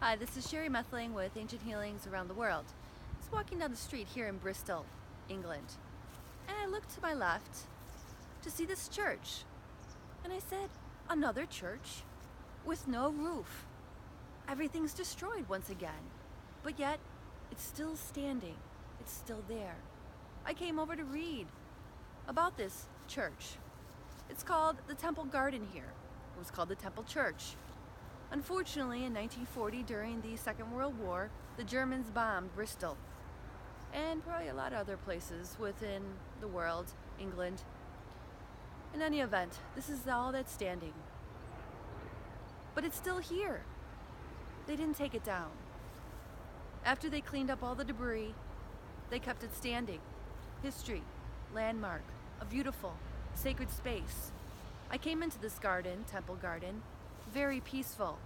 Hi, this is Sherry Methling with Ancient Healings Around the World. I was walking down the street here in Bristol, England, and I looked to my left to see this church. And I said, another church with no roof. Everything's destroyed once again, but yet it's still standing. It's still there. I came over to read about this church. It's called the Temple Garden here. It was called the Temple Church. Unfortunately, in 1940, during the Second World War, the Germans bombed Bristol and probably a lot of other places within the world, England. In any event, this is all that's standing. But it's still here. They didn't take it down. After they cleaned up all the debris, they kept it standing. History, landmark, a beautiful, sacred space. I came into this garden, Temple Garden, very peaceful,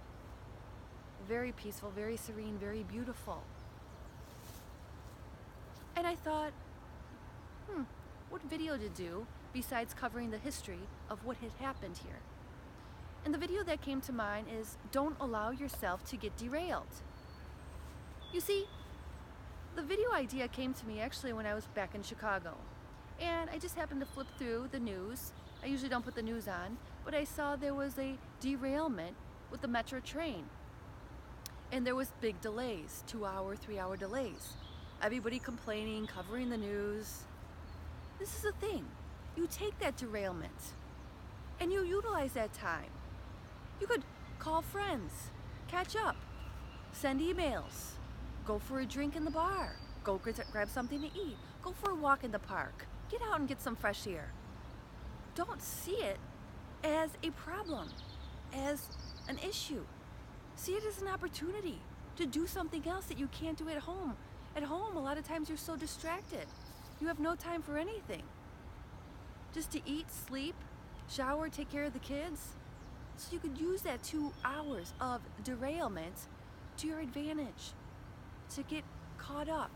very serene, very beautiful. And I thought, what video to do besides covering the history of what had happened here? And the video that came to mind is, don't allow yourself to get derailed. You see, the video idea came to me actually when I was back in Chicago. And I just happened to flip through the news. I usually don't put the news on, but I saw there was a derailment with the metro train. And there was big delays, 2-hour, 3-hour delays. Everybody complaining, covering the news. This is the thing. You take that derailment and you utilize that time. You could call friends, catch up, send emails, go for a drink in the bar, go grab something to eat, go for a walk in the park, get out and get some fresh air. Don't see it as a problem, as an issue. See it as an opportunity to do something else that you can't do at home. At home, a lot of times you're so distracted. You have no time for anything. Just to eat, sleep, shower, take care of the kids. So you could use that 2 hours of derailment to your advantage, to get caught up,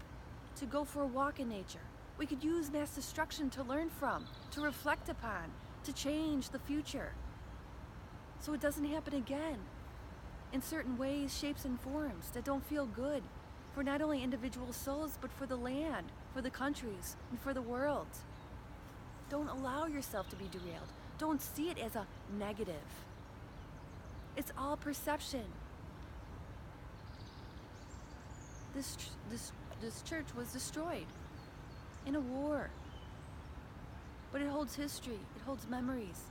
to go for a walk in nature. We could use mass destruction to learn from, to reflect upon, to change the future, so it doesn't happen again in certain ways, shapes, and forms that don't feel good for not only individual souls, but for the land, for the countries, and for the world. Don't allow yourself to be derailed. Don't see it as a negative. It's all perception. This church was destroyed in a war. But it holds history, it holds memories.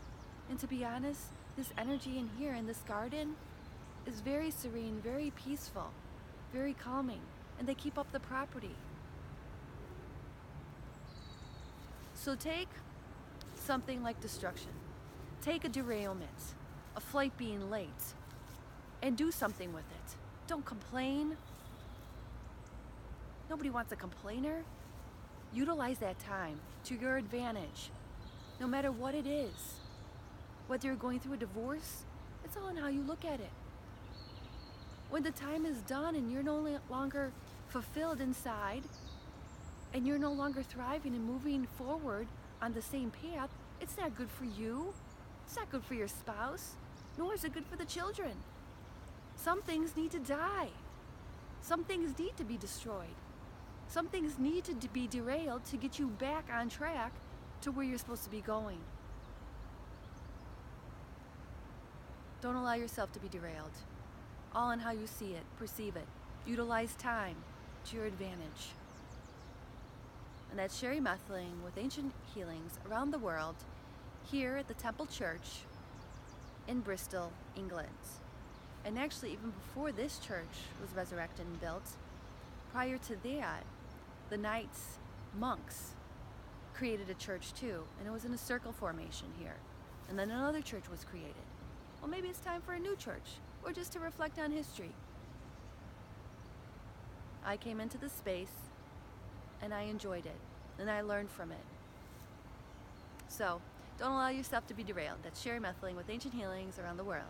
And to be honest, this energy in here, in this garden, is very serene, very peaceful, very calming, and they keep up the property. So take something like destruction, take a derailment, a flight being late, and do something with it. Don't complain. Nobody wants a complainer. Utilize that time to your advantage, no matter what it is. Whether you're going through a divorce, it's all in how you look at it. When the time is done and you're no longer fulfilled inside, and you're no longer thriving and moving forward on the same path, it's not good for you. It's not good for your spouse, nor is it good for the children. Some things need to die. Some things need to be destroyed. Some things need to be derailed to get you back on track to where you're supposed to be going. Don't allow yourself to be derailed. All in how you see it, perceive it. Utilize time to your advantage. And that's Sherry Methling with Ancient Healings Around the World, here at the Temple Church in Bristol, England. And actually, even before this church was resurrected and built, prior to that, the Knights, monks, created a church too, and it was in a circle formation here. And then another church was created. Well, maybe it's time for a new church, or just to reflect on history. I came into the space, and I enjoyed it, and I learned from it. So, don't allow yourself to be derailed. That's Sherry Methling with Ancient Healings Around the World.